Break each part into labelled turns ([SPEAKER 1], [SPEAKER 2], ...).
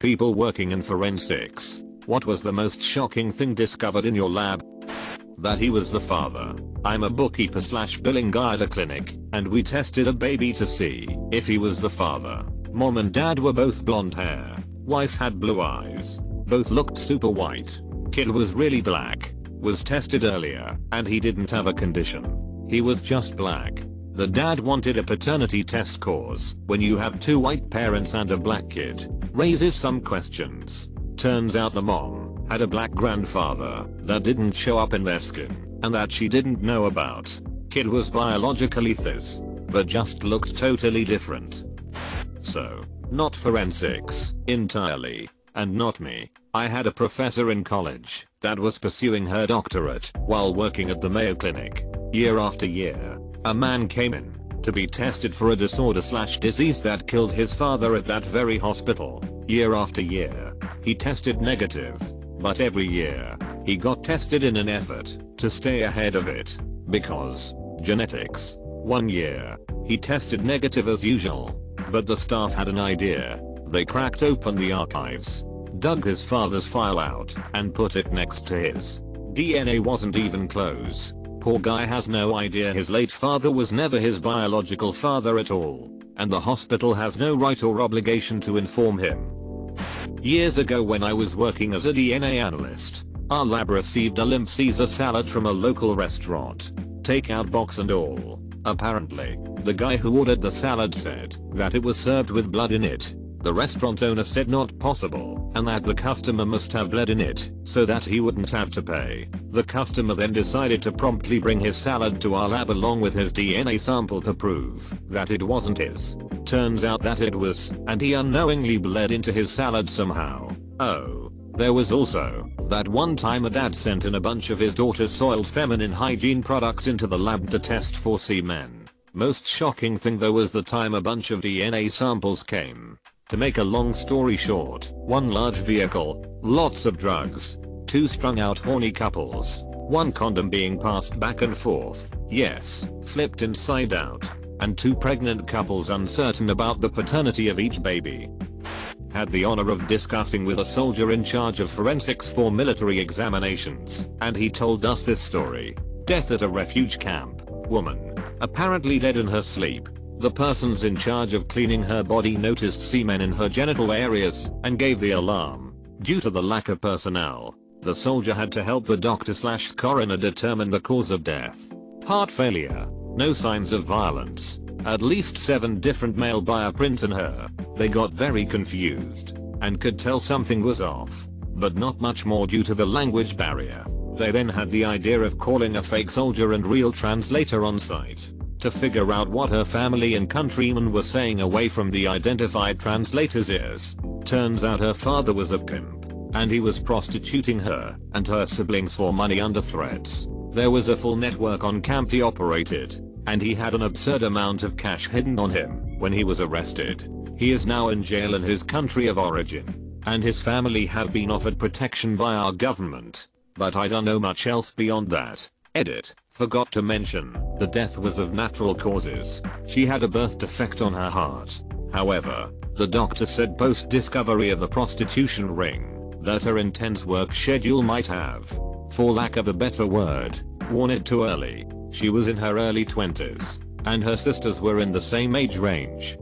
[SPEAKER 1] People working in forensics, what was the most shocking thing discovered in your lab? That he was the father. I'm a bookkeeper slash billing guy at a clinic, and we tested a baby to see if he was the father. Mom and dad were both blonde hair. Wife had blue eyes. Both looked super white. Kid was really black. Was tested earlier, and he didn't have a condition. He was just black. The dad wanted a paternity test cause when you have two white parents and a black kid raises some questions. Turns out the mom had a black grandfather that didn't show up in their skin and that she didn't know about. Kid was biologically this, but just looked totally different. So, not forensics entirely, and not me. I had a professor in college that was pursuing her doctorate while working at the Mayo Clinic. Year after year, a man came in to be tested for a disorder/disease that killed his father at that very hospital. Year after year, he tested negative, but every year, he got tested in an effort to stay ahead of it. Because genetics. One year, he tested negative as usual, but the staff had an idea. They cracked open the archives, dug his father's file out, and put it next to his. DNA wasn't even close. Poor guy has no idea his late father was never his biological father at all, and the hospital has no right or obligation to inform him. Years ago when I was working as a DNA analyst, our lab received a limp Caesar salad from a local restaurant. Takeout box and all. Apparently, the guy who ordered the salad said that it was served with blood in it. The restaurant owner said not possible, and that the customer must have blood in it, so that he wouldn't have to pay. The customer then decided to promptly bring his salad to our lab along with his DNA sample to prove that it wasn't his. Turns out that it was, and he unknowingly bled into his salad somehow. Oh, there was also that one time a dad sent in a bunch of his daughter's soiled feminine hygiene products into the lab to test for semen. Most shocking thing though was the time a bunch of DNA samples came. To make a long story short, one large vehicle, lots of drugs, two strung out horny couples, one condom being passed back and forth, yes, flipped inside out, and two pregnant couples uncertain about the paternity of each baby. Had the honor of discussing with a soldier in charge of forensics for military examinations, and he told us this story. Death at a refuge camp. Woman, apparently dead in her sleep. The persons in charge of cleaning her body noticed semen in her genital areas and gave the alarm. Due to the lack of personnel, the soldier had to help the doctor/coroner determine the cause of death. Heart failure. No signs of violence. At least 7 different male bioprints in her. They got very confused and could tell something was off, but not much more due to the language barrier. They then had the idea of calling a fake soldier and real translator on site to figure out what her family and countrymen were saying away from the identified translator's ears. Turns out her father was a pimp, and he was prostituting her and her siblings for money under threats. There was a full network on camp he operated, and he had an absurd amount of cash hidden on him when he was arrested. He is now in jail in his country of origin, and his family have been offered protection by our government, but I don't know much else beyond that. Edit. Forgot to mention, the death was of natural causes. She had a birth defect on her heart. However, the doctor said post-discovery of the prostitution ring that her intense work schedule might have, for lack of a better word, worn it too early. She was in her early 20s, and her sisters were in the same age range.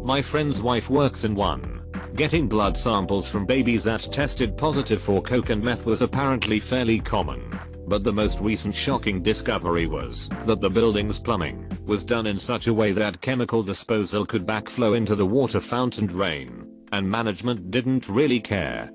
[SPEAKER 1] My friend's wife works in one. Getting blood samples from babies that tested positive for coke and meth was apparently fairly common. But the most recent shocking discovery was that the building's plumbing was done in such a way that chemical disposal could backflow into the water fountain drain, and management didn't really care.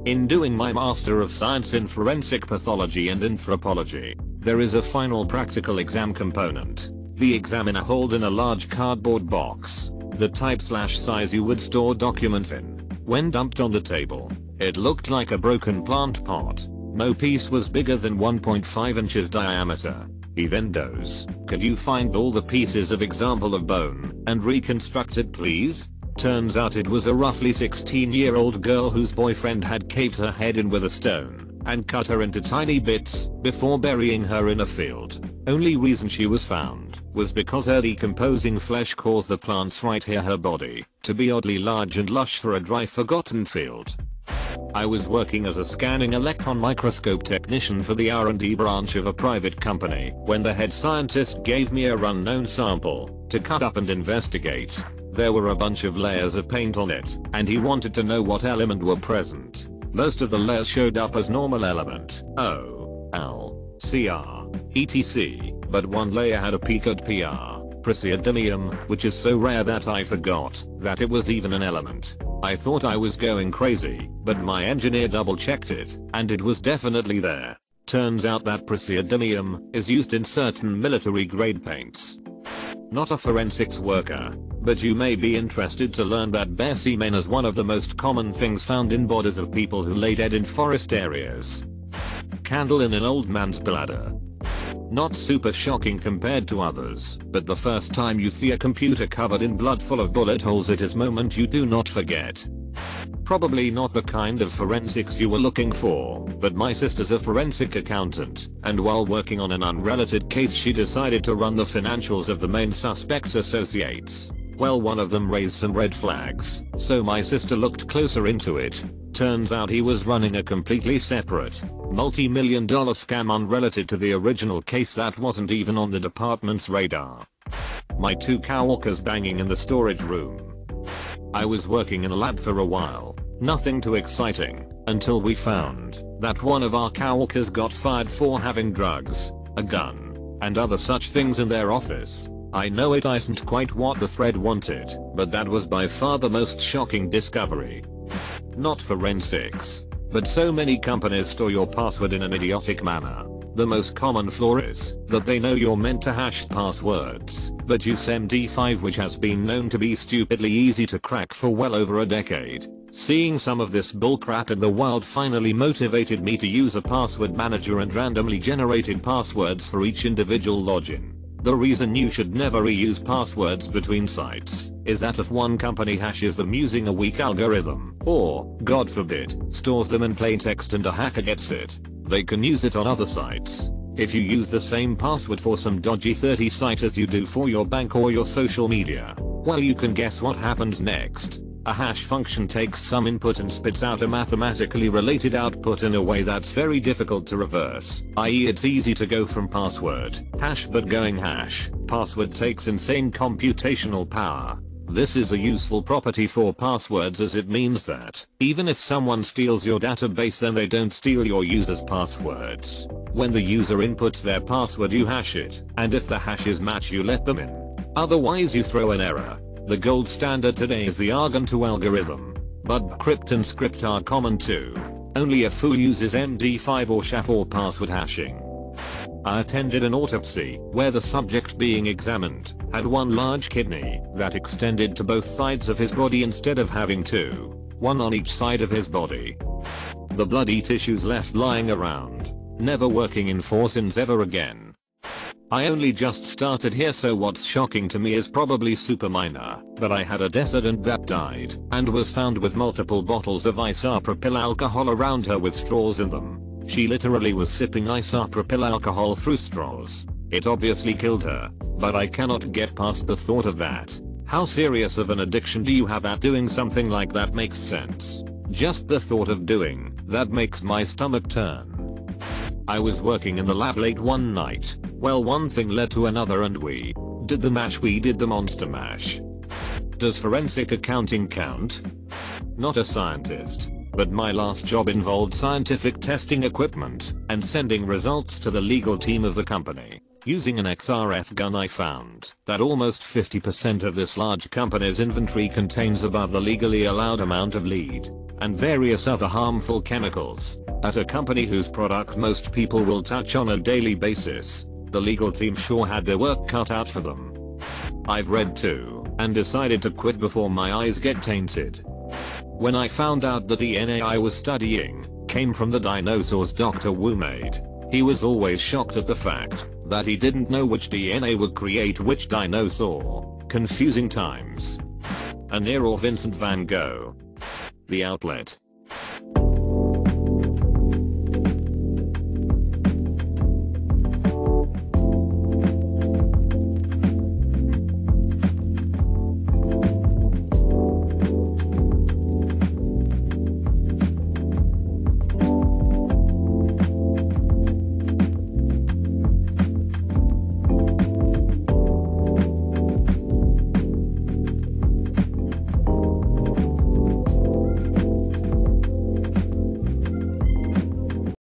[SPEAKER 1] In doing my Master of Science in Forensic Pathology and Anthropology, there is a final practical exam component. The examiner hold in a large cardboard box, the type/size you would store documents in. When dumped on the table, it looked like a broken plant pot. No piece was bigger than 1.5 inches diameter. He then goes, "Could you find all the pieces of example of bone and reconstruct it please?" Turns out it was a roughly 16-year-old girl whose boyfriend had caved her head in with a stone and cut her into tiny bits before burying her in a field. Only reason she was found was because her decomposing flesh caused the plants right here her body to be oddly large and lush for a dry forgotten field. I was working as a scanning electron microscope technician for the R&D branch of a private company when the head scientist gave me a unknown sample to cut up and investigate. There were a bunch of layers of paint on it, and he wanted to know what element were present. Most of the layers showed up as normal element O, L, Cr, etc, but one layer had a picard PR, praseodymium, which is so rare that I forgot that it was even an element. I thought I was going crazy, but my engineer double checked it, and it was definitely there. Turns out that praseodymium is used in certain military grade paints. Not a forensics worker, but you may be interested to learn that bear semen is one of the most common things found in bodies of people who lay dead in forest areas. Candle in an old man's bladder. Not super shocking compared to others, but the first time you see a computer covered in blood full of bullet holes, it is a moment you do not forget. Probably not the kind of forensics you were looking for, but my sister's a forensic accountant, and while working on an unrelated case she decided to run the financials of the main suspect's associates. Well, one of them raised some red flags, so my sister looked closer into it. Turns out he was running a completely separate, multi-million-dollar scam unrelated to the original case that wasn't even on the department's radar. My two coworkers banging in the storage room. I was working in a lab for a while, nothing too exciting, until we found that one of our coworkers got fired for having drugs, a gun, and other such things in their office. I know it isn't quite what the thread wanted, but that was by far the most shocking discovery. Not forensics, but so many companies store your password in an idiotic manner. The most common flaw is that they know you're meant to hash passwords, but use MD5, which has been known to be stupidly easy to crack for well over a decade. Seeing some of this bullcrap in the wild finally motivated me to use a password manager and randomly generated passwords for each individual login. The reason you should never reuse passwords between sites is that if one company hashes them using a weak algorithm, or, God forbid, stores them in plain text and a hacker gets it, they can use it on other sites. If you use the same password for some dodgy 30 site as you do for your bank or your social media, well, you can guess what happens next. A hash function takes some input and spits out a mathematically related output in a way that's very difficult to reverse, i.e. it's easy to go from password, hash, but going hash, password takes insane computational power. This is a useful property for passwords as it means that, even if someone steals your database, then they don't steal your user's passwords. When the user inputs their password you hash it, and if the hashes match you let them in. Otherwise you throw an error. The gold standard today is the Argentine algorithm, but crypt and script are common too. Only a fool uses MD5 or SHA for password hashing. I attended an autopsy where the subject being examined had one large kidney that extended to both sides of his body instead of having two, one on each side of his body. The bloody tissues left lying around, never working in forceps ever again. I only just started here, so what's shocking to me is probably super minor, but I had a descendant that died and was found with multiple bottles of isopropyl alcohol around her with straws in them. She literally was sipping isopropyl alcohol through straws. It obviously killed her, but I cannot get past the thought of that. How serious of an addiction do you have that doing something like that makes sense? Just the thought of doing that makes my stomach turn. I was working in the lab late one night. Well, one thing led to another and we did the monster mash. Does forensic accounting count? Not a scientist, but my last job involved scientific testing equipment and sending results to the legal team of the company. Using an XRF gun, I found that almost 50% of this large company's inventory contains above the legally allowed amount of lead and various other harmful chemicals. At a company whose product most people will touch on a daily basis, the legal team sure had their work cut out for them. I've read too, and decided to quit before my eyes get tainted. When I found out the DNA I was studying came from the dinosaurs Dr. Wu made, he was always shocked at the fact that he didn't know which DNA would create which dinosaur. Confusing times. A Nero Vincent van Gogh. The outlet.